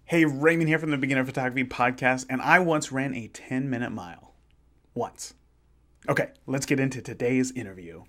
Hey, Raymond here from the Beginner Photography Podcast, and I once ran a 10-minute mile. Once. Okay, let's get into today's interview.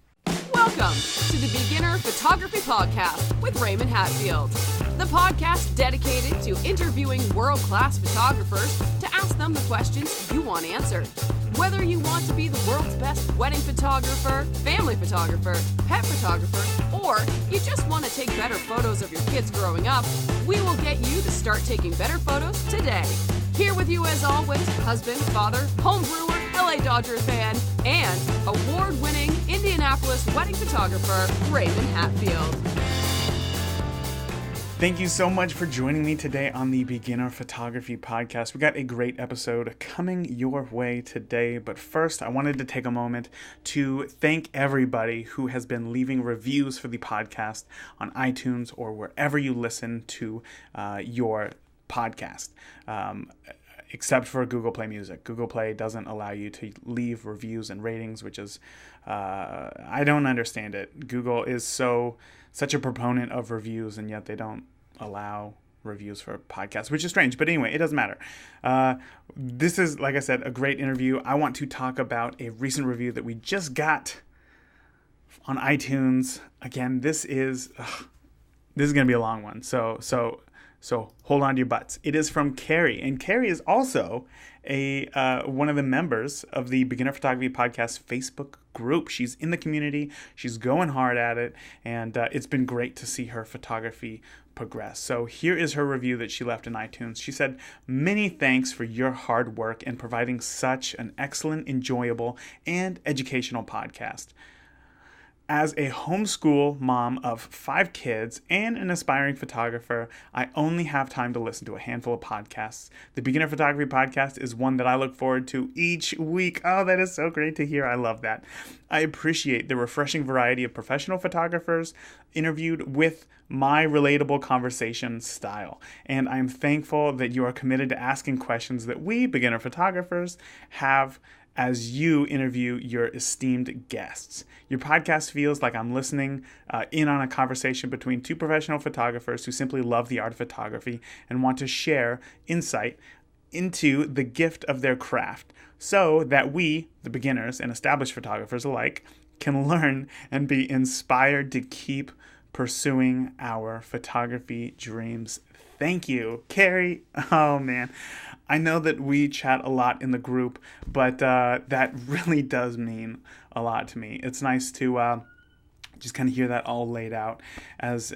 Welcome to the Beginner Photography Podcast with Raymond Hatfield, the podcast dedicated to interviewing world-class photographers to ask them the questions you want answered. Whether you want to be the world's best wedding photographer, family photographer, pet photographer, or you just want to take better photos of your kids growing up, we will get you to start taking better photos today. Here with you as always, husband, father, home brewer, LA Dodgers fan, and award-winning Indianapolis wedding photographer, Raymond Hatfield. Thank you so much for joining me today on the Beginner Photography Podcast. We got a great episode coming your way today, but first I wanted to take a moment to thank everybody who has been leaving reviews for the podcast on iTunes or wherever you listen to your podcast. Except for Google Play Music. Google Play doesn't allow you to leave reviews and ratings, which is, I don't understand it. Google is such a proponent of reviews, and yet they don't allow reviews for podcasts, which is strange. But anyway, it doesn't matter. This is, like I said, a great interview. I want to talk about a recent review that we just got on iTunes. Again, this is going to be a long one. So hold on to your butts. It is from Carrie, and Carrie is also one of the members of the Beginner Photography Podcast Facebook group. She's in the community. She's going hard at it, and it's been great to see her photography progress. So here is her review that she left in iTunes. She said, "Many thanks for your hard work in providing such an excellent, enjoyable, and educational podcast. As a homeschool mom of 5 kids and an aspiring photographer, I only have time to listen to a handful of podcasts. The Beginner Photography Podcast is one that I look forward to each week." Oh, that is so great to hear. I love that. "I appreciate the refreshing variety of professional photographers interviewed with my relatable conversation style. And I'm thankful that you are committed to asking questions that we, beginner photographers, have as you interview your esteemed guests. Your podcast feels like I'm listening in on a conversation between 2 professional photographers who simply love the art of photography and want to share insight into the gift of their craft so that we, the beginners and established photographers alike, can learn and be inspired to keep pursuing our photography dreams." Thank you, Carrie. Oh, man. I know that we chat a lot in the group, but that really does mean a lot to me. It's nice to just kind of hear that all laid out. As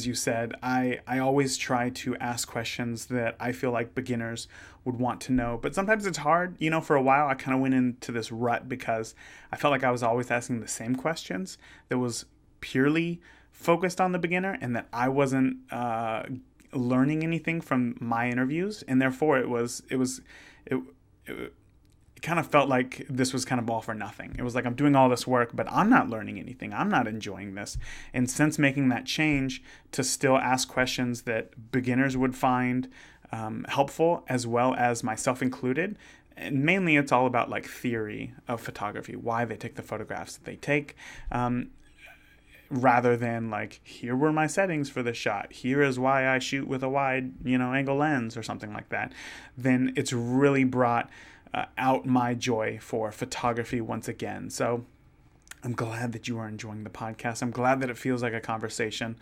you said, I always try to ask questions that I feel like beginners would want to know, but sometimes it's hard. You know, for a while, I kind of went into this rut because I felt like I was always asking the same questions that was purely focused on the beginner and that I wasn't learning anything from my interviews, and therefore it kind of felt like this was kind of all for nothing. It was like I'm doing all this work, but I'm not learning anything. I'm not enjoying this. And since making that change to still ask questions that beginners would find helpful, as well as myself included, and mainly it's all about like theory of photography, why they take the photographs that they take, rather than like, here were my settings for this shot, here is why I shoot with a wide, angle lens or something like that, then it's really brought out my joy for photography once again. So I'm glad that you are enjoying the podcast. I'm glad that it feels like a conversation.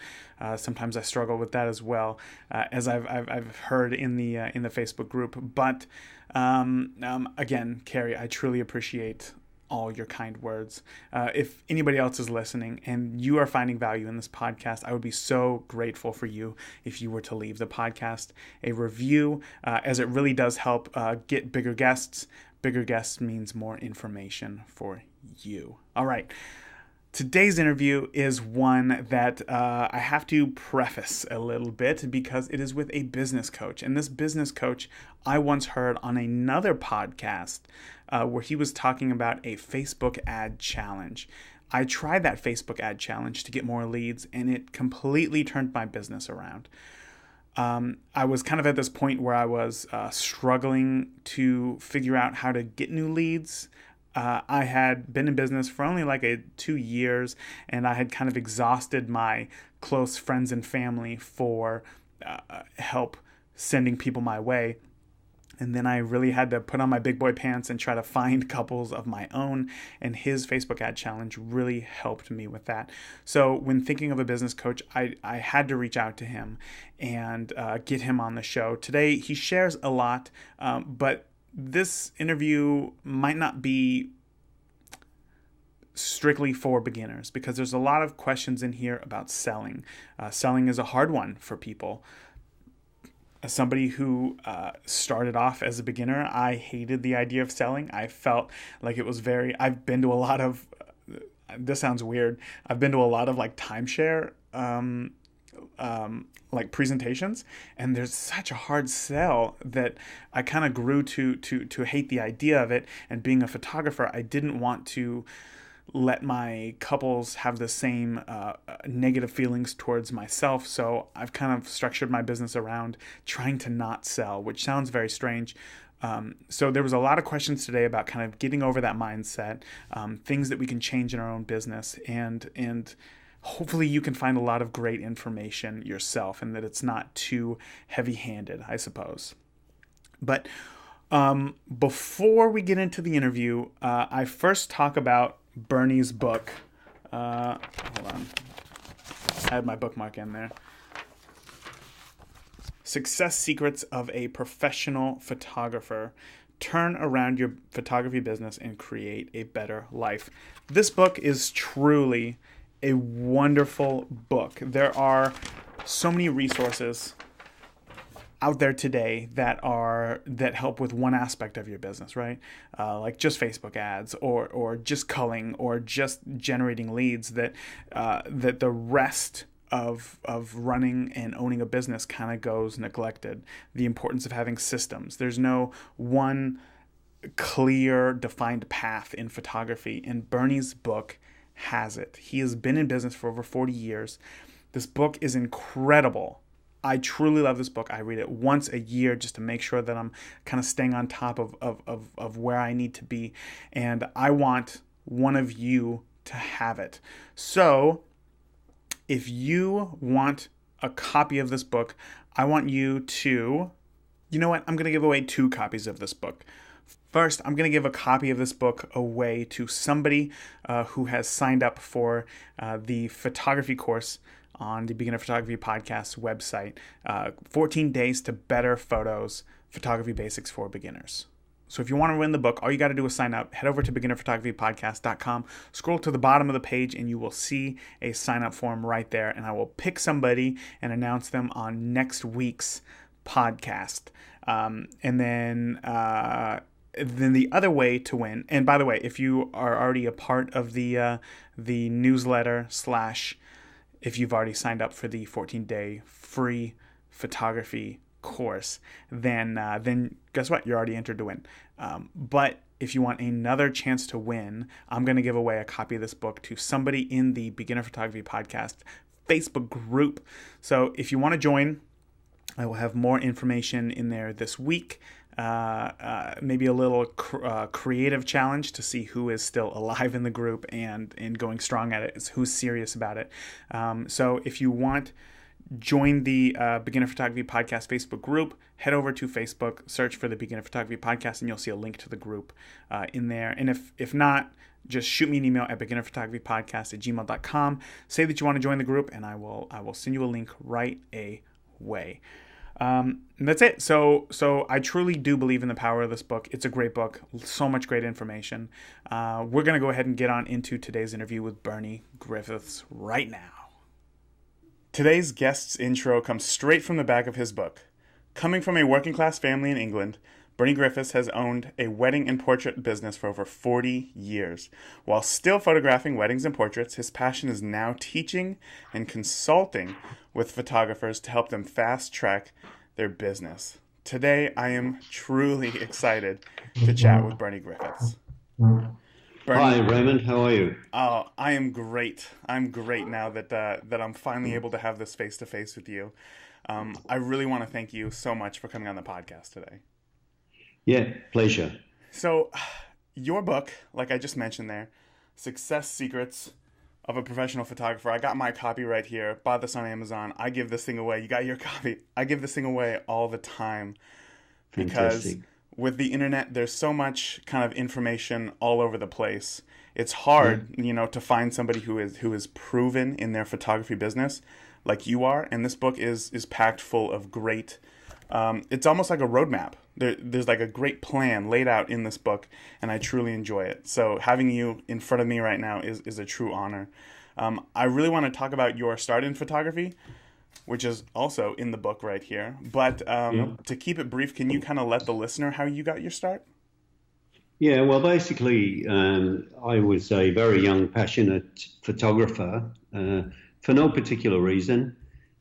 Sometimes I struggle with that as well, as I've heard in the Facebook group. But again, Carrie, I truly appreciate all your kind words. If anybody else is listening and you are finding value in this podcast, I would be so grateful for you if you were to leave the podcast a review, as it really does help get bigger guests. Bigger guests means more information for you. All right. Today's interview is one that I have to preface a little bit because it is with a business coach. And this business coach I once heard on another podcast where he was talking about a Facebook ad challenge. I tried that Facebook ad challenge to get more leads, and it completely turned my business around. I was kind of at this point where I was struggling to figure out how to get new leads. I had been in business for only 2 years, and I had kind of exhausted my close friends and family for help sending people my way. And then I really had to put on my big boy pants and try to find couples of my own. And his Facebook ad challenge really helped me with that. So when thinking of a business coach, I had to reach out to him and get him on the show. Today, he shares a lot, but this interview might not be strictly for beginners because there's a lot of questions in here about selling. Selling is a hard one for people. As somebody who started off as a beginner, I hated the idea of selling. I felt like it was I've been to a lot of, this sounds weird, I've been to a lot of like timeshare like presentations, and there's such a hard sell that I kind of grew to hate the idea of it. And being a photographer, I didn't want to let my couples have the same negative feelings towards myself. So I've kind of structured my business around trying to not sell, which sounds very strange. So there was a lot of questions today about kind of getting over that mindset, things that we can change in our own business, and hopefully you can find a lot of great information yourself and that it's not too heavy-handed, I suppose. But before we get into the interview, I first talk about Bernie's book. Hold on. I had my bookmark in there. Success Secrets of a Professional Photographer. Turn around your photography business and create a better life. This book is truly a wonderful book. There are so many resources out there today that help with one aspect of your business, right? Like just Facebook ads or just culling or just generating leads that the rest of running and owning a business kind of goes neglected. The importance of having systems. There's no one clear defined path in photography, and Bernie's book has it. He has been in business for over 40 years. This book is incredible. I truly love this book. I read it once a year just to make sure that I'm kind of staying on top of where I need to be. And I want one of you to have it. So if you want a copy of this book, I want you to, you know what? I'm going to give away 2 copies of this book. First, I'm going to give a copy of this book away to somebody who has signed up for the photography course on the Beginner Photography Podcast website, 14 Days to Better Photos, Photography Basics for Beginners. So if you want to win the book, all you got to do is sign up. Head over to beginnerphotographypodcast.com, scroll to the bottom of the page, and you will see a sign-up form right there. And I will pick somebody and announce them on next week's podcast. And then the other way to win, and by the way, if you are already a part of the newsletter / if you've already signed up for the 14-day free photography course, then guess what? You're already entered to win. But if you want another chance to win, I'm going to give away a copy of this book to somebody in the Beginner Photography Podcast Facebook group. So if you want to join, I will have more information in there this week. Maybe a little creative challenge to see who is still alive in the group and going strong at it, who's serious about it. So if you want, join the Beginner Photography Podcast Facebook group. Head over to Facebook, search for the Beginner Photography Podcast, and you'll see a link to the group in there. And if not, just shoot me an email at beginnerphotographypodcast@gmail.com. Say that you want to join the group, and I will send you a link right away. And that's it. So I truly do believe in the power of this book. It's a great book. So much great information. We're going to go ahead and get on into today's interview with Bernie Griffiths right now. Today's guest's intro comes straight from the back of his book. Coming from a working-class family in England, Bernie Griffiths has owned a wedding and portrait business for over 40 years. While still photographing weddings and portraits, his passion is now teaching and consulting with photographers to help them fast-track their business. Today, I am truly excited to chat with Bernie Griffiths. Bernie, hi, Raymond. How are you? Oh, I am great. I'm great now that I'm finally able to have this face-to-face with you. I really want to thank you so much for coming on the podcast today. Yeah, pleasure. So, your book, like I just mentioned there, Success Secrets of a professional photographer. I got my copy right here. Bought this on Amazon. I give this thing away. You got your copy. I give this thing away all the time because Fantastic. with the internet, there's so much kind of information all over the place. It's hard, to find somebody who is proven in their photography business like you are. And this book is packed full of great. It's almost like a roadmap. There's like a great plan laid out in this book, and I truly enjoy it. So having you in front of me right now is a true honor. I really want to talk about your start in photography, which is also in the book right here. But to keep it brief, can you kind of let the listener how you got your start? Yeah, well, basically, I was a very young, passionate photographer for no particular reason.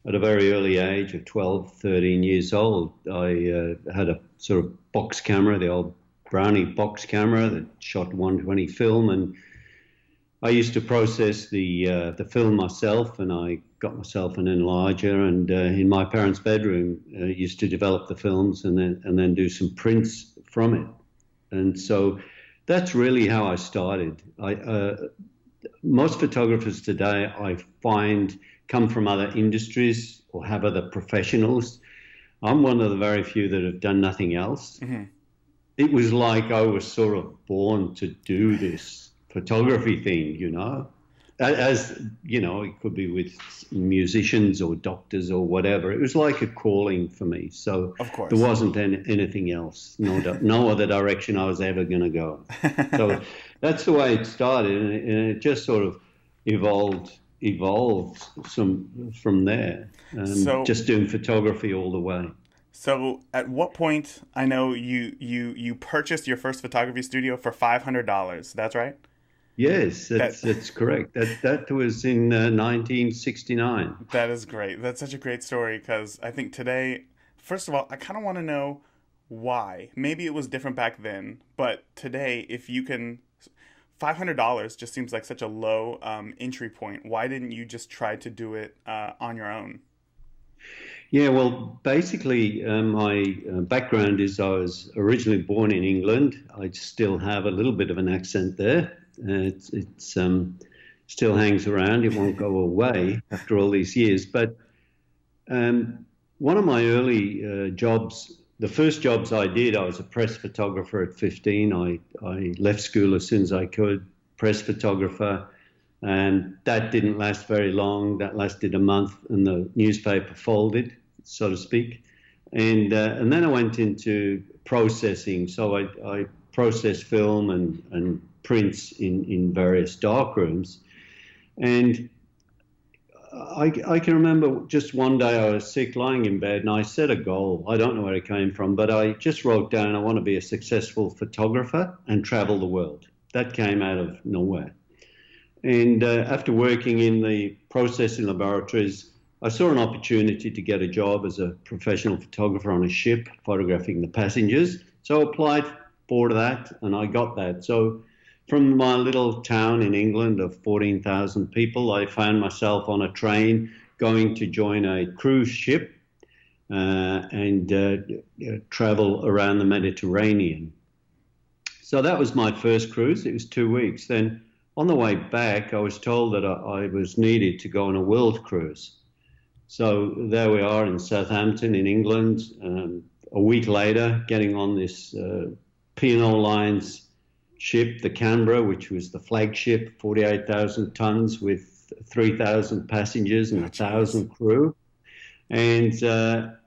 At a very early age of 12, 13 years old, I had a sort of box camera, the old Brownie box camera that shot 120 film, and I used to process the film myself, and I got myself an enlarger, and in my parents' bedroom, used to develop the films and then do some prints from it. And so that's really how I started. Most photographers today, I find, come from other industries or have other professionals. I'm one of the very few that have done nothing else. Mm-hmm. It was like I was sort of born to do this photography thing, As, it could be with musicians or doctors or whatever. It was like a calling for me. So of course, there wasn't anything else, no other direction I was ever going to go. So that's the way it started, and it just sort of evolved from there. So, just doing photography all the way. So at what point, I know you purchased your first photography studio for $500. That's right? Yes, that's correct. That was in 1969. That is great. That's such a great story because I think today, first of all, I kind of want to know why. Maybe it was different back then, but today, if you can, $500 just seems like such a low entry point. Why didn't you just try to do it on your own? Yeah, well, basically, my background is I was originally born in England. I still have a little bit of an accent there. It still hangs around. It won't go away after all these years. But one of my early jobs, the first jobs I did, I was a press photographer at 15. I left school as soon as I could, press photographer. And that didn't last very long. That lasted a month, and the newspaper folded, so to speak. And then I went into processing. So I processed film and prints in various darkrooms. And I can remember just one day I was sick, lying in bed, and I set a goal. I don't know where it came from, but I just wrote down, I want to be a successful photographer and travel the world. That came out of nowhere. And after working in the processing laboratories, I saw an opportunity to get a job as a professional photographer on a ship, photographing the passengers. So I applied for that, and I got that. So from my little town in England of 14,000 people, I found myself on a train going to join a cruise ship and travel around the Mediterranean. So that was my first cruise. It was 2 weeks. Then on the way back, I was told that I was needed to go on a world cruise. So there we are in Southampton in England. A week later, getting on this P&O Line's ship, the Canberra, which was the flagship, 48,000 tons with 3,000 passengers and 1,000 crew. And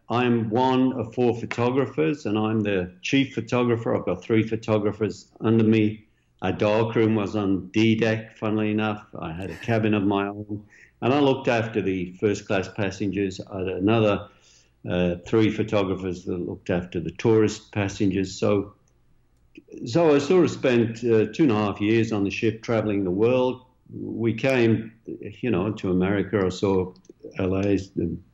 I'm one of 4 photographers, and I'm the chief photographer. I've got 3 photographers under me. Our darkroom was on D deck, funnily enough. I had a cabin of my own, and I looked after the first-class passengers. I had another 3 photographers that looked after the tourist passengers. So I sort of spent 2.5 years on the ship traveling the world. We came, to America. I saw LA,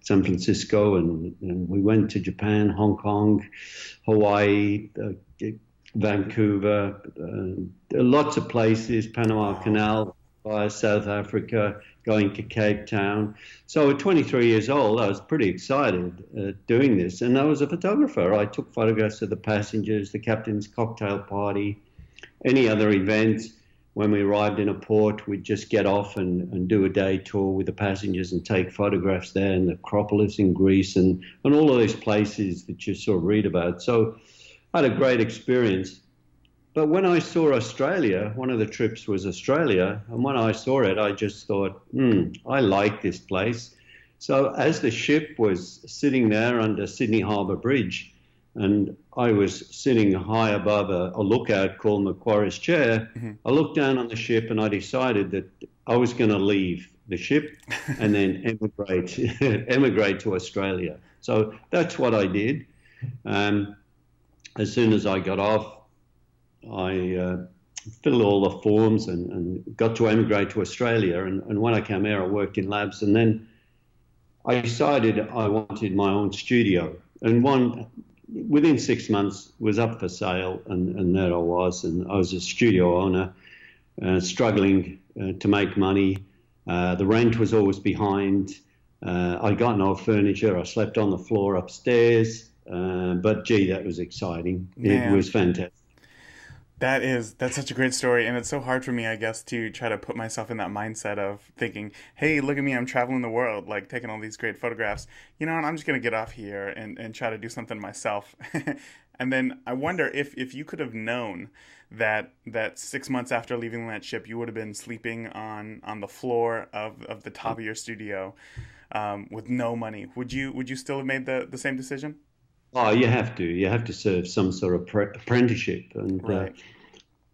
San Francisco, and we went to Japan, Hong Kong, Hawaii, Vancouver, lots of places, Panama Canal, via South Africa, going to Cape Town. So at 23 years old, I was pretty excited doing this. And I was a photographer. I took photographs of the passengers, the captain's cocktail party, any other events. when we arrived in a port, we'd just get off and do a day tour with the passengers and take photographs there, and the Acropolis in Greece and all of these places that you sort of read about. So I had a great experience. But when I saw Australia, one of the trips was Australia, and when I saw it, I just thought, I like this place. So as the ship was sitting there under Sydney Harbour Bridge, and I was sitting high above a lookout called Macquarie's Chair, I looked down on the ship and I decided that I was going to leave the ship and then emigrate to Australia. So that's what I did. As soon as I got off, I filled all the forms and got to emigrate to Australia. And when I came here, I worked in labs. And then I decided I wanted my own studio. And within 6 months, was up for sale. And there I was. And I was a studio owner, struggling to make money. The rent was always behind. I got no furniture. I slept on the floor upstairs. But, gee, that was exciting. Man. It was fantastic. That's such a great story, and it's so hard for me, I guess, to try to put myself in that mindset of thinking, hey, look at me, I'm traveling the world, like taking all these great photographs, and I'm just going to get off here and try to do something myself. And then I wonder if you could have known that 6 months after leaving that ship, you would have been sleeping on the floor of the top of your studio with no money. Would you still have made the same decision? Oh, you have to serve some sort of apprenticeship, and right.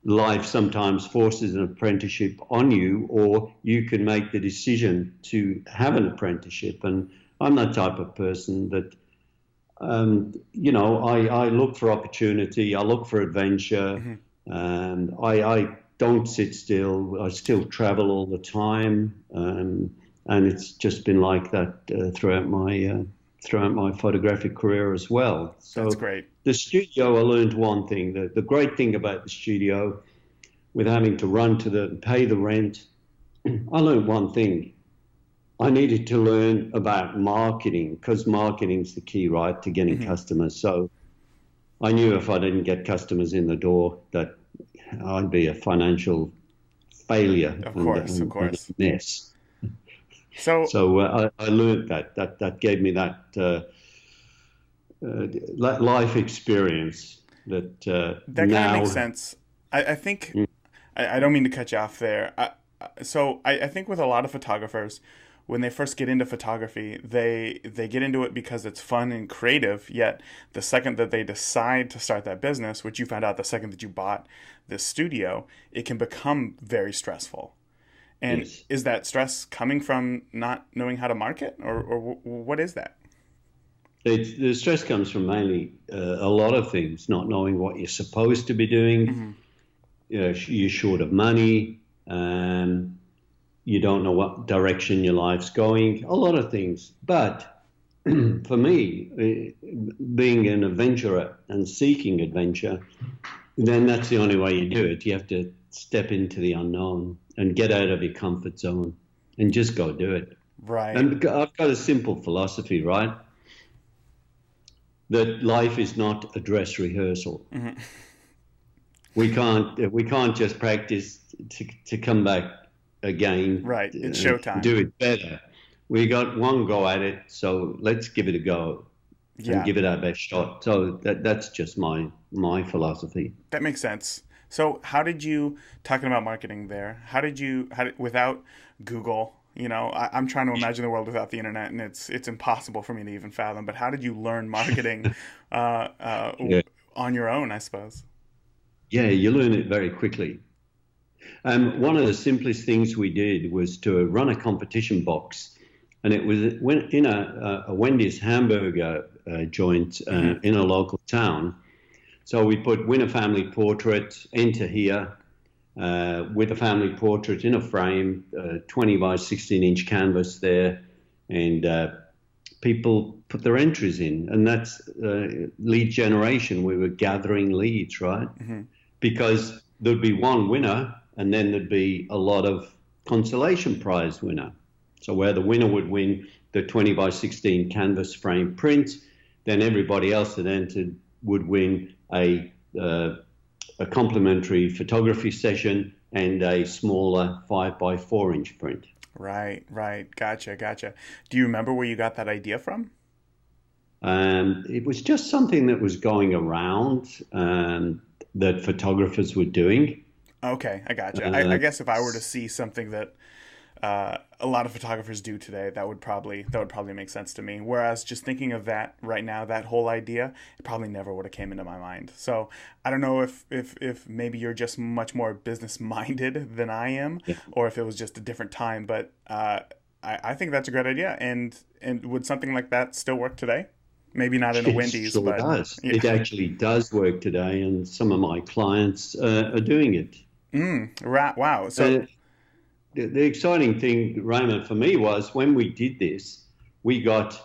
Life sometimes forces an apprenticeship on you, or you can make the decision to have an apprenticeship. And I'm that type of person that, I look for opportunity, I look for adventure, and I don't sit still. I still travel all the time, and it's just been like that throughout my photographic career as well. So that's great. The studio, I learned one thing. The great thing about the studio, with having to run to pay the rent, I learned one thing. I needed to learn about marketing, because marketing's the key, right, to getting customers. So I knew if I didn't get customers in the door, that I'd be a financial failure. Of course. And a mess. So I learned that gave me that life experience that kind of makes sense. I think I don't mean to cut you off there. I think with a lot of photographers, when they first get into photography, they get into it because it's fun and creative. Yet the second that they decide to start that business, which you found out the second that you bought this studio, it can become very stressful. And yes. Is that stress coming from not knowing how to market, or what is that? The stress comes from mainly a lot of things, not knowing what you're supposed to be doing. You're short of money, and you don't know what direction your life's going, a lot of things. But for me, being an adventurer and seeking adventure, then that's the only way you do it. You have to step into the unknown and get out of your comfort zone and just go do it. Right. And I've got a simple philosophy, right? That life is not a dress rehearsal. We can't just practice to come back again. Right. It's showtime. Do it better. We got one go at it, so let's give it a go. Yeah. And give it our best shot. So that's just my philosophy. That makes sense. So how did you, talking about marketing there, without Google, I'm trying to imagine the world without the internet, and it's impossible for me to even fathom, but how did you learn marketing on your own, I suppose? Yeah, you learn it very quickly. One of the simplest things we did was to run a competition box, and it was in a Wendy's hamburger joint in a local town. So we put win a family portrait, enter here, with a family portrait in a frame, 20 by 16-inch canvas there, and people put their entries in. And that's lead generation. We were gathering leads, right? Because there'd be one winner, and then there'd be a lot of consolation prize winner. So where the winner would win the 20 by 16 canvas frame print, then everybody else that entered would win a complimentary photography session and a smaller 5 by 4 inch print. Right. Gotcha. Do you remember where you got that idea from? It was just something that was going around that photographers were doing. Okay, I gotcha. I guess if I were to see something that a lot of photographers do today, that would probably make sense to me. Whereas just thinking of that right now, that whole idea, it probably never would have came into my mind. So I don't know if maybe you're just much more business minded than I am, Yeah. or if it was just a different time. But I think that's a great idea. And would something like that still work today? Maybe not in a Wendy's, Sure but does. yeah. It actually does work today, and some of my clients are doing it. Right. Wow. So The exciting thing, Raymond, for me was when we did this, we got,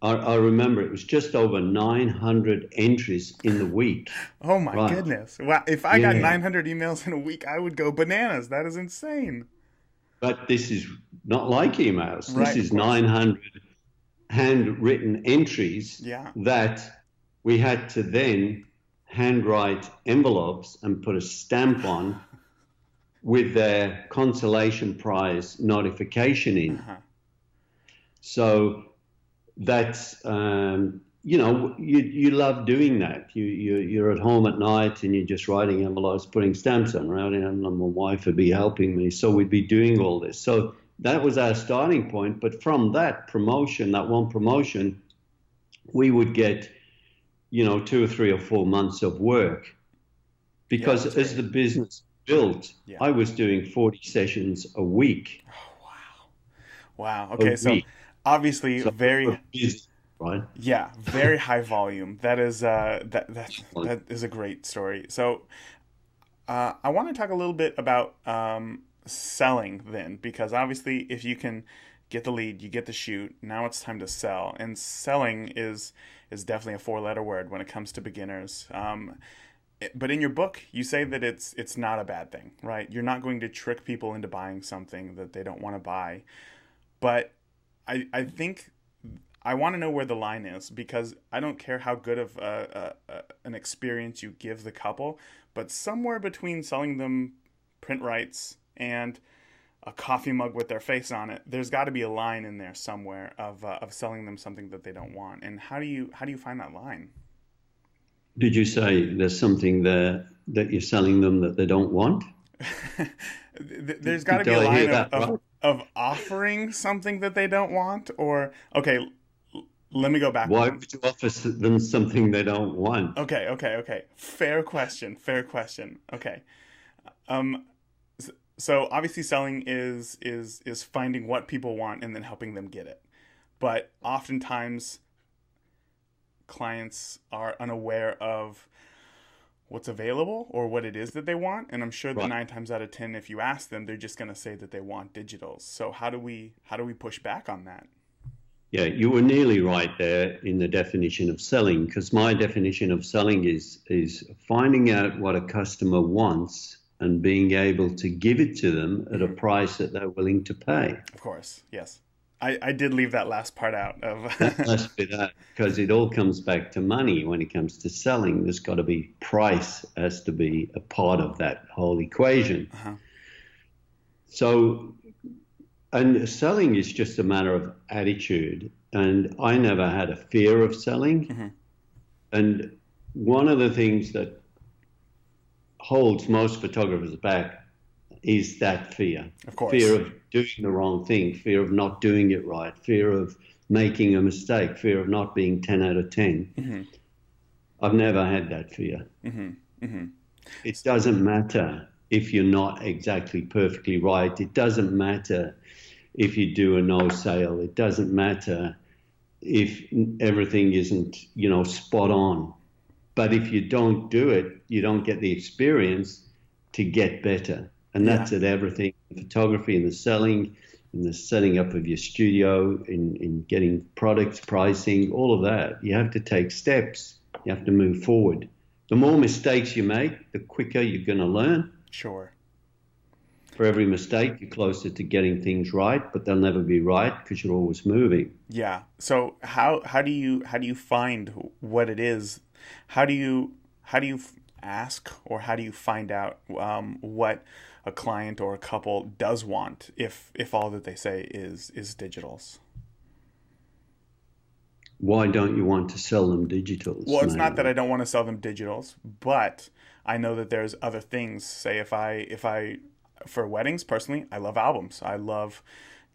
I remember it was just over 900 entries in the week. oh my Right. goodness. Wow. If I got Yeah. 900 emails in a week, I would go bananas. That is insane. But this is not like emails. Right, This of is course. 900 handwritten entries Yeah. that we had to then handwrite envelopes and put a stamp on with their consolation prize notification in. Uh-huh. So that's you love doing that. You're at home at night and you're just writing envelopes, putting stamps on, right? And my wife would be helping me, so we'd be doing all this. So that was our starting point. But from that promotion, that one promotion, we would get 2 or 3 or 4 months of work, because that's as great. the business built, Yeah. I was doing 40 sessions a week. Wow. Okay. So week. obviously So very, busy, right? yeah, very high volume. That is that is a great story. So I want to talk a little bit about selling then, because obviously if you can get the lead, you get the shoot, now it's time to sell. And selling is definitely a 4-letter word when it comes to beginners. But in your book, you say that it's not a bad thing, right? You're not going to trick people into buying something that they don't want to buy. But I think I want to know where the line is, because I don't care how good of an experience you give the couple, but somewhere between selling them print rights and a coffee mug with their face on it, there's got to be a line in there somewhere of selling them something that they don't want. And how do you find that line? Did you say there's something there that you're selling them that they don't want? There's got to be Did a I hear line that right? of offering something that they don't want, or okay, let me go back. Why would you offer them something they don't want? Okay. Fair question. Okay. So obviously selling is finding what people want and then helping them get it. But oftentimes clients are unaware of what's available or what it is that they want, and I'm sure that Right. 9 times out of 10, if you ask them, they're just going to say that they want digitals. So how do we push back on that? Yeah, you were nearly right there in the definition of selling, because my definition of selling is finding out what a customer wants and being able to give it to them at a price that they're willing to pay. Of course, yes. I did leave that last part out of Let's be that, because it all comes back to money when it comes to selling. There's got to be price has to be a part of that whole equation. Uh-huh. So, and selling is just a matter of attitude. And I never had a fear of selling. Mm-hmm. And one of the things that holds most photographers back is that fear. Of course. Fear of doing the wrong thing, fear of not doing it right, fear of making a mistake, fear of not being 10 out of 10. Mm-hmm. I've never had that fear. Mm-hmm. Mm-hmm. It doesn't matter if you're not exactly perfectly right. It doesn't matter if you do a no sale. It doesn't matter if everything isn't, spot on. But if you don't do it, you don't get the experience to get better. And that's at everything, in photography, in the selling, in the setting up of your studio, in getting products, pricing, all of that. You have to take steps. You have to move forward. The more mistakes you make, the quicker you're going to learn. Sure. For every mistake, you're closer to getting things right, but they'll never be right because you're always moving. Yeah. So how do you find what it is? How do you ask, or how do you find out what a client or a couple does want if all that they say is digitals? Why don't you want to sell them digitals? Well, it's not that mainly? I don't want to sell them digitals, but I know that there's other things. Say if I for weddings personally, I love albums. I love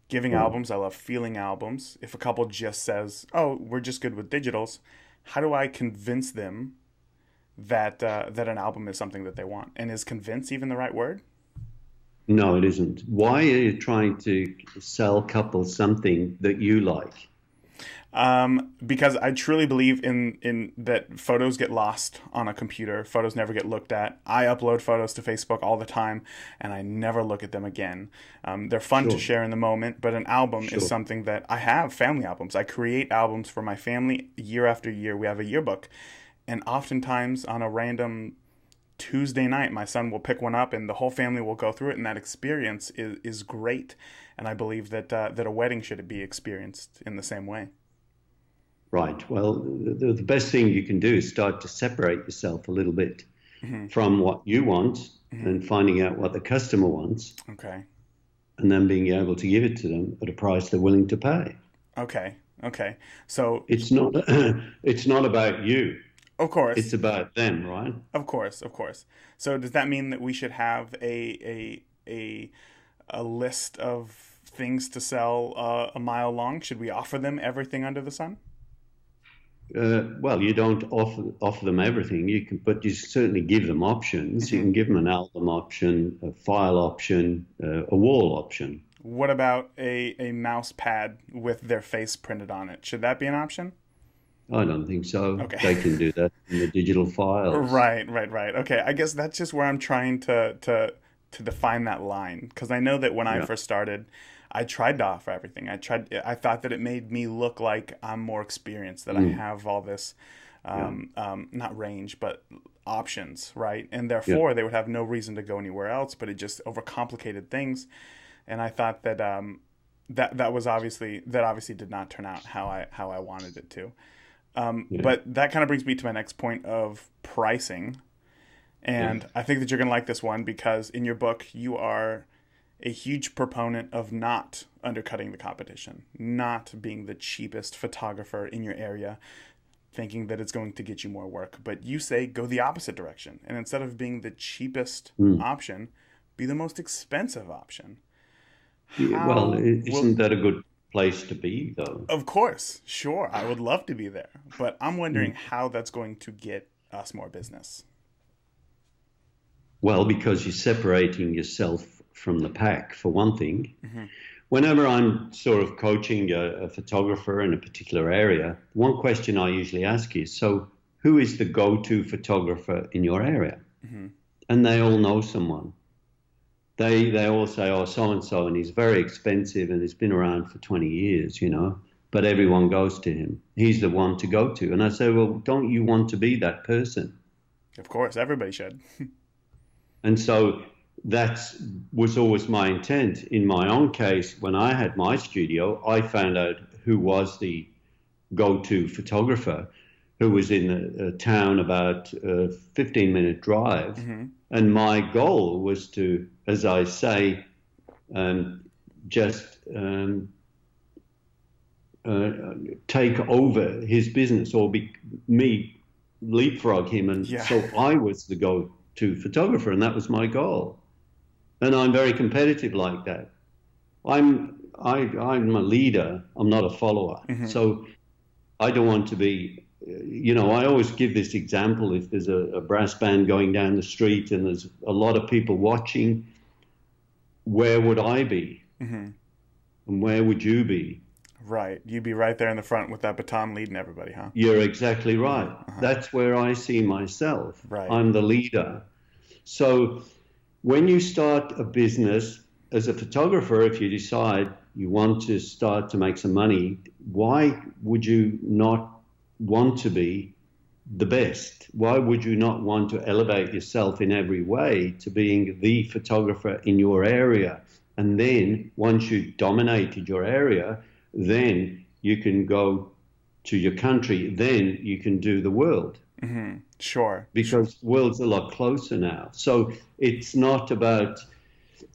giving Right. albums. I love feeling albums. If a couple just says, "Oh, we're just good with digitals," how do I convince them that that an album is something that they want? And is convince even the right word? No, it isn't. Why are you trying to sell couples something that you like? Because I truly believe in that photos get lost on a computer. Photos never get looked at. I upload photos to Facebook all the time, and I never look at them again. They're fun to Sure, share in the moment, but an album is sure. something that I have family albums. I create albums for my family year after year. We have a yearbook, and oftentimes on a random Tuesday night, my son will pick one up, and the whole family will go through it, and that experience is great. And I believe that that a wedding should be experienced in the same way. Right. Well, the best thing you can do is start to separate yourself a little bit Hmm. from what you want Hmm. and finding out what the customer wants, Okay. and then being able to give it to them at a price they're willing to pay. Okay. Okay. So, It's not it's not about you. of course, It's about them, right? of course, of course. So, does that mean that we should have a list of things to sell a mile long? Should we offer them everything under the sun? Well, you don't offer them everything. You can, but you certainly give them options. You Hmm. can give them an album option, a file option, a wall option. What about a mouse pad with their face printed on it? Should that be an option? I don't think so. Okay. They can do that in the digital files. Right, right, right. Okay, I guess that's just where I'm trying to define that line, because I know that when I Yeah. first started, I tried to offer everything. I thought that it made me look like I'm more experienced, that I Mm. have all this, Yeah. not range, but options, right? And Yeah. therefore they would have no reason to go anywhere else, but it just overcomplicated things. And I thought that that obviously did not turn out how I wanted it to. Yeah. But that kind of brings me to my next point of pricing. Yeah. And I think that you're going to like this one because in your book, you are a huge proponent of not undercutting the competition, not being the cheapest photographer in your area, thinking that it's going to get you more work. But you say go the opposite direction. And instead of being the cheapest Mm. option, be the most expensive option. Yeah, well, How will isn't that a good place to be, though? Of course, sure. I would love to be there. But I'm wondering Mm. how that's going to get us more business. Well, because you're separating yourself from the pack, for one thing. Hmm. Whenever I'm sort of coaching a photographer in a particular area, one question I usually ask is, so who is the go-to photographer in your area? Hmm. And they all know someone. They all say, oh, so-and-so, and he's very expensive and he's been around for 20 years, you know, but everyone goes to him. He's the one to go to. And I say, well, don't you want to be that person? Of course, everybody should. And so that was always my intent. In my own case, when I had my studio, I found out who was the go-to photographer, who was in a town about a 15-minute drive. Hmm. And my goal was to, as I say, just take over his business or me leapfrog him. And Yeah. so I was the go-to photographer, and that was my goal. And I'm very competitive like that. I'm a leader. I'm not a follower. Hmm. So I don't want to be, I always give this example. If there's a brass band going down the street and there's a lot of people watching, where would I be? Hmm. And where would you be? Right. You'd be right there in the front with that baton leading everybody, huh? You're exactly right. Uh-huh. That's where I see myself. Right. I'm the leader. So when you start a business as a photographer, if you decide you want to start to make some money, why would you not want to be the best? Why would you not want to elevate yourself in every way to being the photographer in your area? And then once you've dominated your area, then you can go to your country, then you can do the world. Hmm. Sure. Because the world's a lot closer now. So it's not about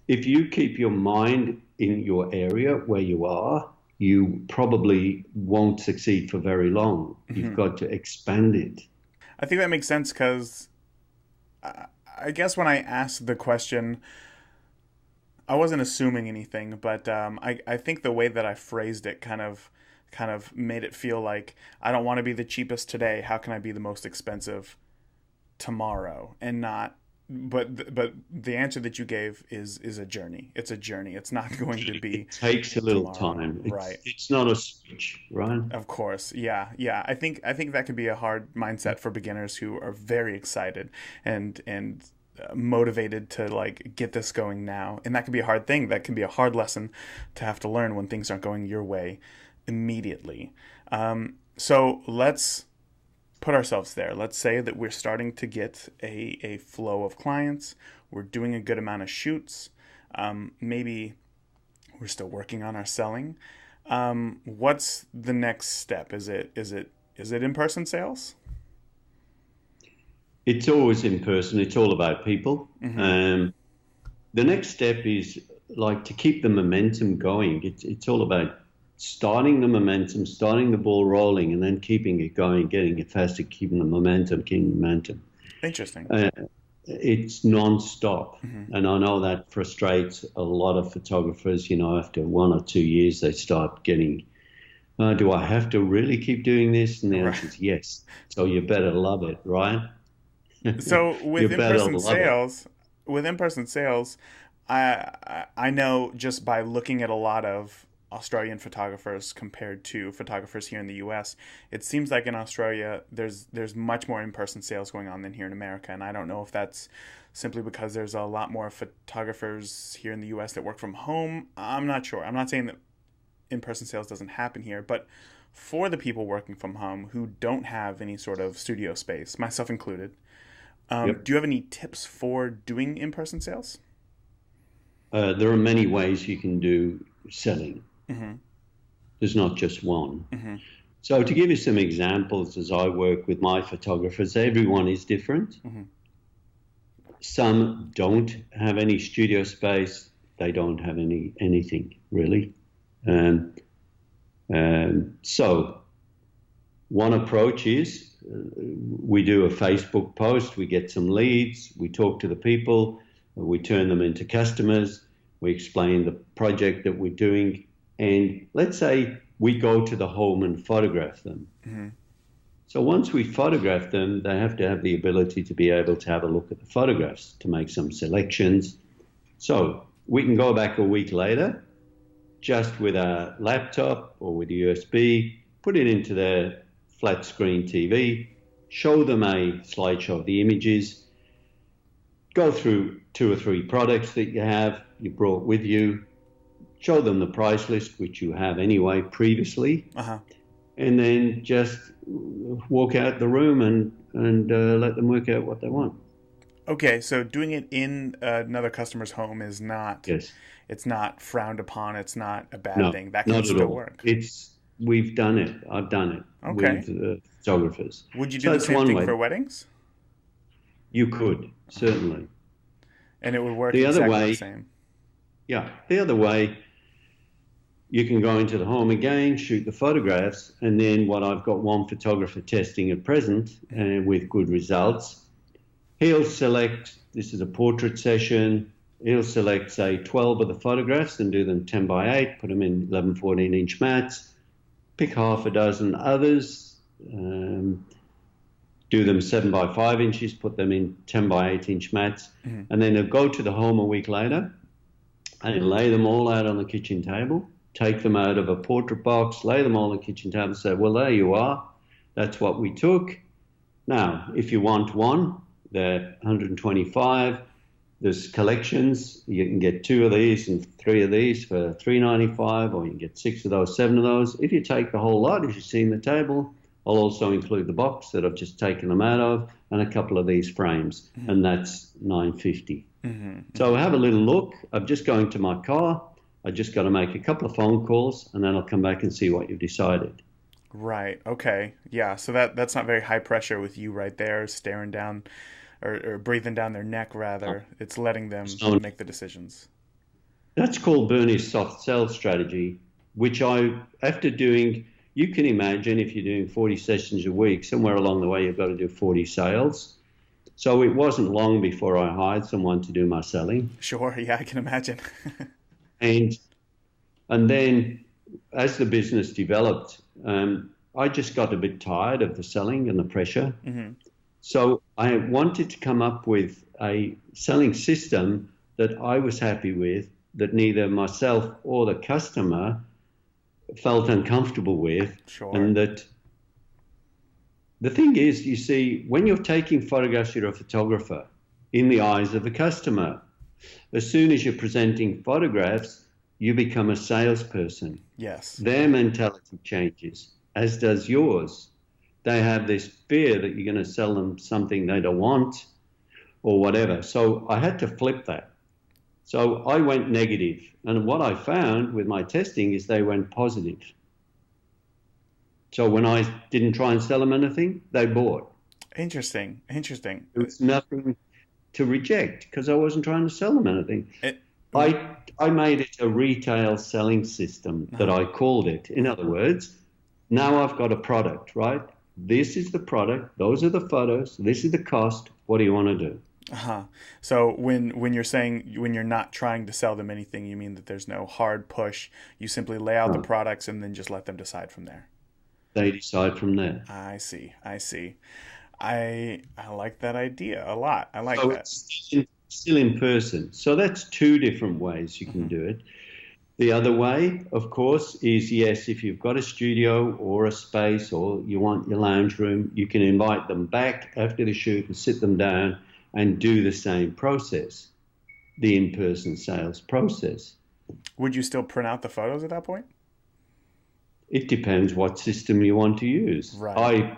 if you keep your mind in your area where you are, you probably won't succeed for very long. You've got to expand it. I think that makes sense because I guess when I asked the question, I wasn't assuming anything, but I think the way that I phrased it kind of made it feel like I don't want to be the cheapest today. How can I be the most expensive tomorrow? And not, but the answer that you gave is a journey. It's a journey. It's not going to be. It takes a little tomorrow. time. Right. It's not a switch, right? Of course. Yeah. I think that could be a hard mindset for beginners who are very excited and motivated to like get this going now. And that could be a hard thing. That can be a hard lesson to have to learn when things aren't going your way immediately. So let's put ourselves there. Let's say that we're starting to get a flow of clients. We're doing a good amount of shoots. Maybe we're still working on our selling. What's the next step? Is it in-person sales? It's always in person. It's all about people. The next step is like to keep the momentum going. It's all about starting the momentum, starting the ball rolling, and then keeping it going, getting it faster, keeping the momentum. Interesting. It's non-stop. And I know that frustrates a lot of photographers. After 1 or 2 years, they start getting, do I have to really keep doing this? And the answer is yes. So you better love it, right? So with in-person sales, I know just by looking at a lot of Australian photographers compared to photographers here in the US, it seems like in Australia there's much more in-person sales going on than here in America, and I don't know if that's simply because there's a lot more photographers here in the US that work from home. I'm not sure. I'm not saying that in-person sales doesn't happen here, but for the people working from home who don't have any sort of studio space, myself included, do you have any tips for doing in-person sales? There are many ways you can do selling. There's not just one. So to give you some examples, as I work with my photographers, everyone is different. Some don't have any studio space. They don't have anything really. So one approach is we do a Facebook post, we get some leads, we talk to the people, we turn them into customers, we explain the project that we're doing, and let's say we go to the home and photograph them. So once we photograph them, they have to have the ability to be able to have a look at the photographs, to make some selections. So we can go back a week later, just with a laptop or with a USB, put it into their flat screen TV, show them a slideshow of the images, go through 2 or 3 products that you brought with you, show them the price list, which you have anyway previously, and then just walk out the room and let them work out what they want. Okay, so doing it in another customer's home is not, it's not frowned upon, it's not a bad thing. That can still work. We've done it. I've done it with photographers. Would you do the same thing for weddings? You could, certainly. And it would work exactly the same. Yeah. The other way, you can go into the home again, shoot the photographs, and then what I've got one photographer testing at present with good results. He'll select, this is a portrait session, he'll select, say, 12 of the photographs and do them 10 by 8, put them in 11, 14-inch mats, pick half a dozen others, do them 7 by 5 inches, put them in 10 by 8-inch mats, and then he'll go to the home a week later and lay them all out on the kitchen table, take them out of a portrait box, lay them all on the kitchen table and say, well, there you are. That's what we took. Now, if you want one, they're 125. There's collections. You can get 2 of these and 3 of these for $3.95, or you can get 6 of those, 7 of those. If you take the whole lot, as you see in the table, I'll also include the box that I've just taken them out of and a couple of these frames, and that's $9.50. So have a little look. I'm just going to my car. I just got to make a couple of phone calls, and then I'll come back and see what you've decided. Right. Okay. Yeah. So that's not very high pressure with you right there, staring down or breathing down their neck, rather. It's letting them make the decisions. That's called Bernie's soft sell strategy, which after doing, you can imagine if you're doing 40 sessions a week, somewhere along the way you've got to do 40 sales. So it wasn't long before I hired someone to do my selling. Sure, yeah, I can imagine. and then as the business developed, I just got a bit tired of the selling and the pressure. Mm-hmm. So I wanted to come up with a selling system that I was happy with, that neither myself or the customer felt uncomfortable with. Sure. And that the thing is, you see, when you're taking photographs, you're a photographer in the eyes of the customer. As soon as you're presenting photographs, you become a salesperson. Yes. Their mentality changes, as does yours. They have this fear that you're going to sell them something they don't want or whatever. So I had to flip that. So I went negative. And what I found with my testing is they went positive. So when I didn't try and sell them anything, they bought. Interesting. There was nothing to reject because I wasn't trying to sell them anything. I made it a retail selling system that I called it. In other words, now I've got a product, right? This is the product. Those are the photos. This is the cost. What do you want to do? Uh-huh. So when you're saying when you're not trying to sell them anything, you mean that there's no hard push. You simply lay out the products and then just let them decide from there. They decide from there. I see. I like that idea a lot. I like so that. It's still in person. So that's two different ways you can do it. The other way, of course, is yes, if you've got a studio or a space or you want your lounge room, you can invite them back after the shoot and sit them down and do the same process, the in-person sales process. Would you still print out the photos at that point? It depends what system you want to use. Right.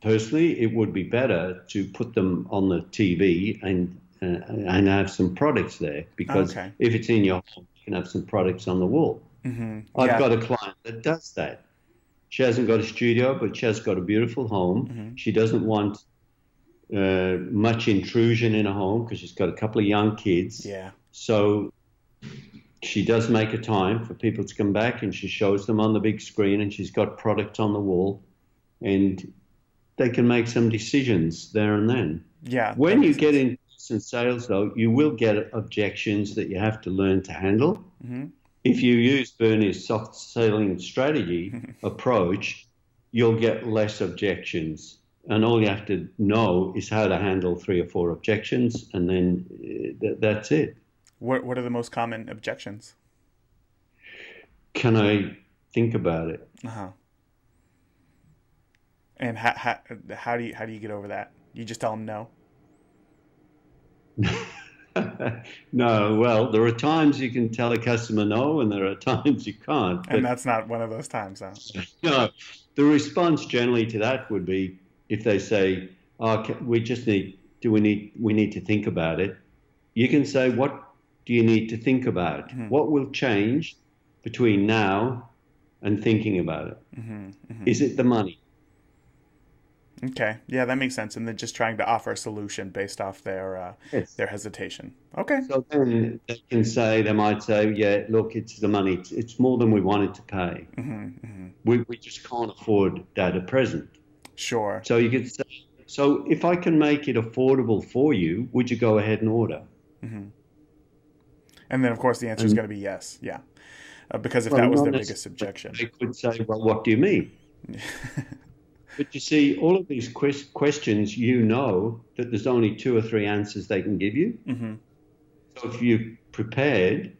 Personally, it would be better to put them on the TV and have some products there because if it's in your home, you can have some products on the wall. Mm-hmm. I've got a client that does that. She hasn't got a studio, but she has got a beautiful home. Mm-hmm. She doesn't want much intrusion in her home because she's got a couple of young kids. Yeah. So she does make a time for people to come back and she shows them on the big screen and she's got product on the wall and they can make some decisions there and then. Yeah. When you get in sales, though, you will get objections that you have to learn to handle. Mm-hmm. If you use Bernie's soft selling strategy approach, you'll get less objections. And all you have to know is how to handle 3 or 4 objections, and then that's it. What are the most common objections? Can I think about it? Uh-huh. And how do you get over that? You just tell them no? No, well, there are times you can tell a customer no, and there are times you can't. And that's not one of those times, huh? No, the response generally to that would be if they say, "Oh, we need to think about it." You can say, "What do you need to think about? Mm-hmm. What will change between now and thinking about it? Mm-hmm. Mm-hmm. Is it the money?" Okay, yeah, that makes sense. And then just trying to offer a solution based off their hesitation. Okay. So then they might say, yeah, look, it's the money. It's more than we wanted to pay. Mm-hmm, mm-hmm. We just can't afford that at present. Sure. So you could say, so if I can make it affordable for you, would you go ahead and order? Mm-hmm. And then, of course, the answer is going to be yes. Yeah. Because if that was their biggest objection. They could say, well, what do you mean? But you see, all of these questions, you know that there's only 2 or 3 answers they can give you. Mm-hmm. So if you're prepared,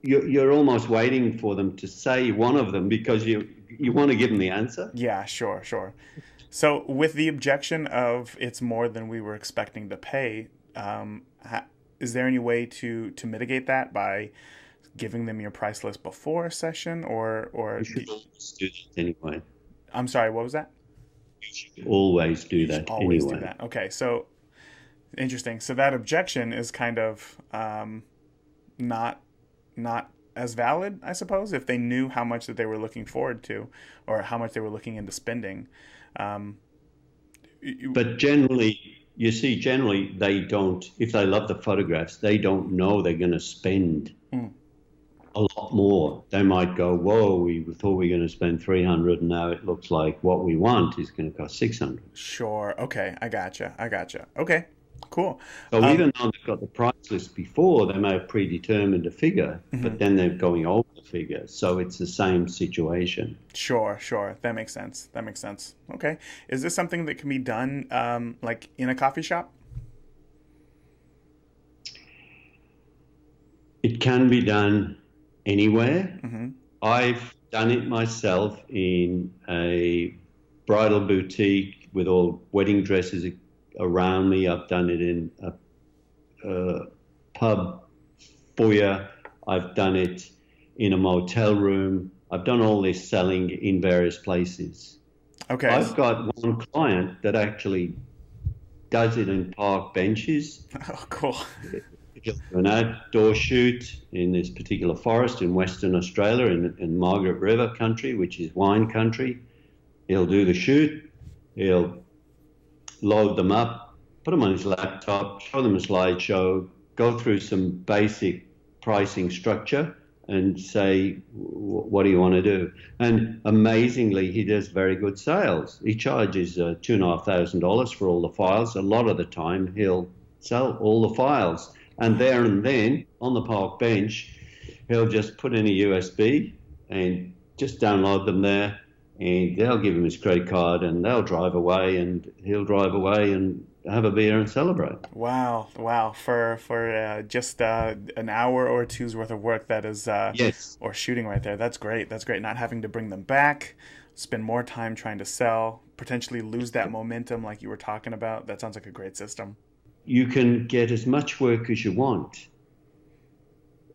you're almost waiting for them to say one of them because you want to give them the answer. Yeah, sure. So with the objection of it's more than we were expecting to pay, is there any way to mitigate that by giving them your price list before a session or you should always do that anyway. I'm sorry, what was that? You should always do that anyway. Always do that. Okay, so interesting. So that objection is kind of not as valid, I suppose, if they knew how much that they were looking forward to or how much they were looking into spending. But generally they don't, if they love the photographs, they don't know they're going to spend a lot more. They might go, whoa, we thought we were going to spend 300 and now it looks like what we want is going to cost 600. Sure. Okay. I gotcha. Okay. Cool. So even though they've got the price list before, they may have predetermined a figure, but then they're going over the figure. So it's the same situation. Sure. That makes sense. Okay. Is this something that can be done like in a coffee shop? It can be done anywhere. I've done it myself in a bridal boutique with all wedding dresses around me. I've done it in a pub foyer. I've done it in a motel room. I've done all this selling in various places. Okay. I've got one client that actually does it in park benches. Oh, cool. He'll do an outdoor shoot in this particular forest in Western Australia in Margaret River country, which is wine country. He'll do the shoot. He'll load them up, put them on his laptop, show them a slideshow, go through some basic pricing structure and say, what do you want to do? And amazingly, he does very good sales. He charges $2,500 for all the files. A lot of the time, he'll sell all the files. And there and then, on the park bench, he'll just put in a USB and just download them there, and they'll give him his credit card, and they'll drive away, and he'll drive away and have a beer and celebrate. Wow. For just an hour or two's worth of work, that is, yes. Or shooting right there. That's great. Not having to bring them back, spend more time trying to sell, potentially lose that momentum like you were talking about. That sounds like a great system. You can get as much work as you want.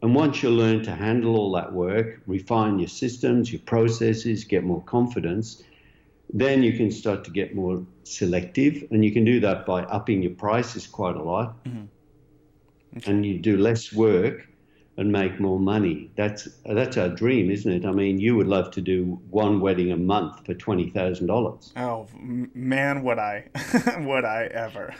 And once you learn to handle all that work, refine your systems, your processes, get more confidence, then you can start to get more selective. And you can do that by upping your prices quite a lot. Okay. And you do less work and make more money. That's our dream, isn't it? I mean, you would love to do one wedding a month for $20,000. Oh, man, would I. Would I ever.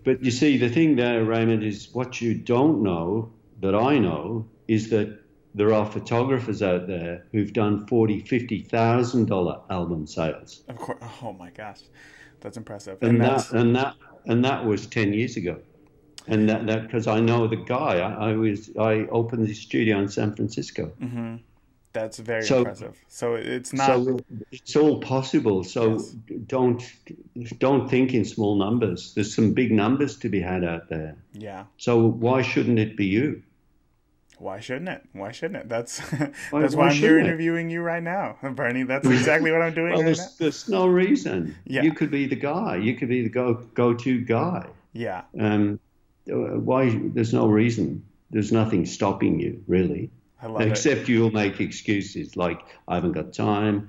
But you see, the thing there, Raymond, is what you don't know, that I know, is that there are photographers out there who've done $40,000, $50,000 album sales. Of course. Oh my gosh, that's impressive. And that was 10 years ago. And that because I know the guy. I opened the studio in San Francisco. Mm-hmm. That's very impressive. So it's not. So it's all possible. So yes. Don't think in small numbers. There's some big numbers to be had out there. Yeah. So why shouldn't it be you? Why shouldn't it? That's why I'm here interviewing you right now, Bernie. That's exactly what I'm doing right now. There's no reason. Yeah. You could be the guy. You could be the go-to guy. Yeah. Why? There's no reason. There's nothing stopping you, really. I love Except you'll make excuses like, I haven't got time.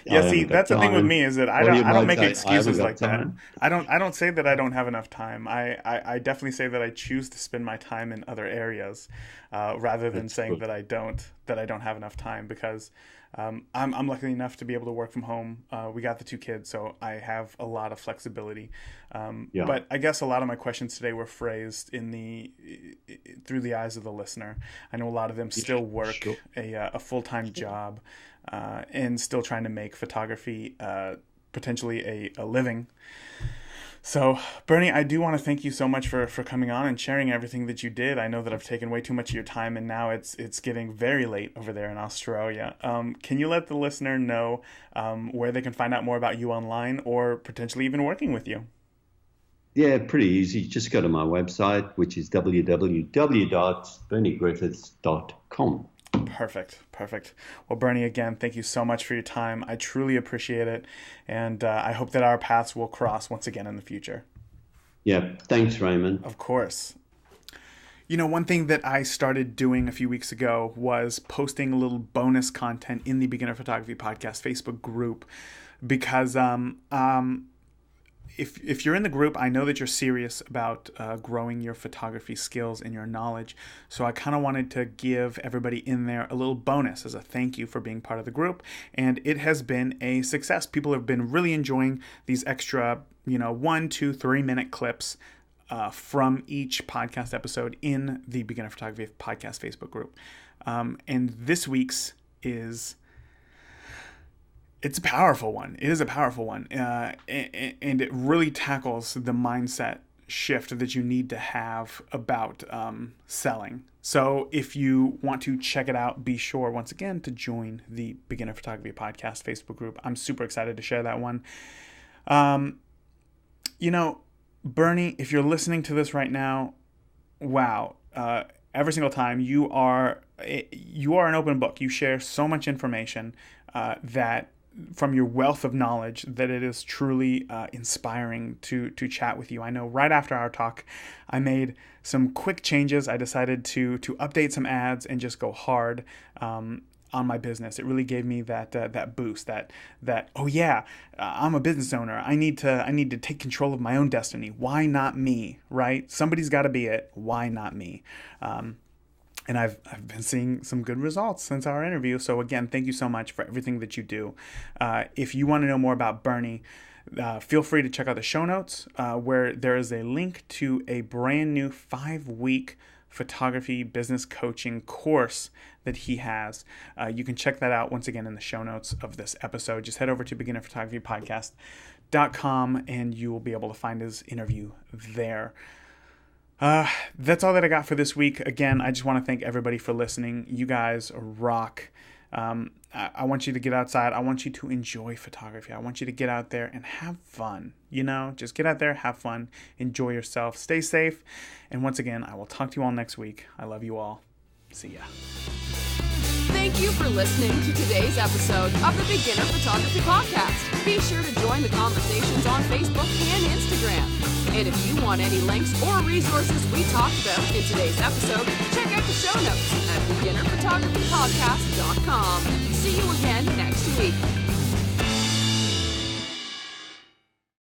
Yeah, see, that's the thing with me is that I don't make excuses like that. I don't say that I don't have enough time. I definitely say that I choose to spend my time in other areas, rather than saying that I don't have enough time, because I'm lucky enough to be able to work from home. We got the 2 kids, so I have a lot of flexibility. But I guess a lot of my questions today were phrased through the eyes of the listener. I know a lot of them still work a full-time job, and still trying to make photography potentially a living. So, Bernie, I do want to thank you so much for coming on and sharing everything that you did. I know that I've taken way too much of your time, and now it's getting very late over there in Australia. Can you let the listener know where they can find out more about you online, or potentially even working with you? Yeah, pretty easy. Just go to my website, which is www.berniegriffiths.com. Perfect. Well, Bernie, again, thank you so much for your time. I truly appreciate it, and I hope that our paths will cross once again in the future. Yeah, thanks, Raymond. Of course. You know, one thing that I started doing a few weeks ago was posting a little bonus content in the Beginner Photography Podcast Facebook group, because if you're in the group, I know that you're serious about growing your photography skills and your knowledge. So I kind of wanted to give everybody in there a little bonus as a thank you for being part of the group. And it has been a success. People have been really enjoying these extra, 1, 2, 3 minute clips from each podcast episode in the Beginner Photography Podcast Facebook group. And this week's it's a powerful one. It is a powerful one. And it really tackles the mindset shift that you need to have about selling. So if you want to check it out, be sure once again to join the Beginner Photography Podcast Facebook group. I'm super excited to share that one. Bernie, if you're listening to this right now, wow, every single time you are an open book. You share so much information that from your wealth of knowledge that it is truly inspiring to chat with you. I know right after our talk, I made some quick changes. I decided to update some ads and just go hard on my business. It really gave me that boost. That oh yeah, I'm a business owner. I need to take control of my own destiny. Why not me? Right? Somebody's got to be it. Why not me? And I've been seeing some good results since our interview. So again, thank you so much for everything that you do. If you want to know more about Bernie, feel free to check out the show notes where there is a link to a brand new 5-week photography business coaching course that he has. You can check that out once again in the show notes of this episode. Just head over to beginnerphotographypodcast.com and you will be able to find his interview there. That's all that I got for this week. Again, I just want to thank everybody for listening. You guys rock. I want you to get outside. I want you to enjoy photography. I want you to get out there and have fun. Just get out there, have fun, enjoy yourself, stay safe. And once again, I will talk to you all next week. I love you all. See ya. Thank you for listening to today's episode of the Beginner Photography Podcast. Be sure to join the conversations on Facebook and Instagram. And if you want any links or resources we talked about in today's episode, check out the show notes at beginnerphotographypodcast.com. See you again next week.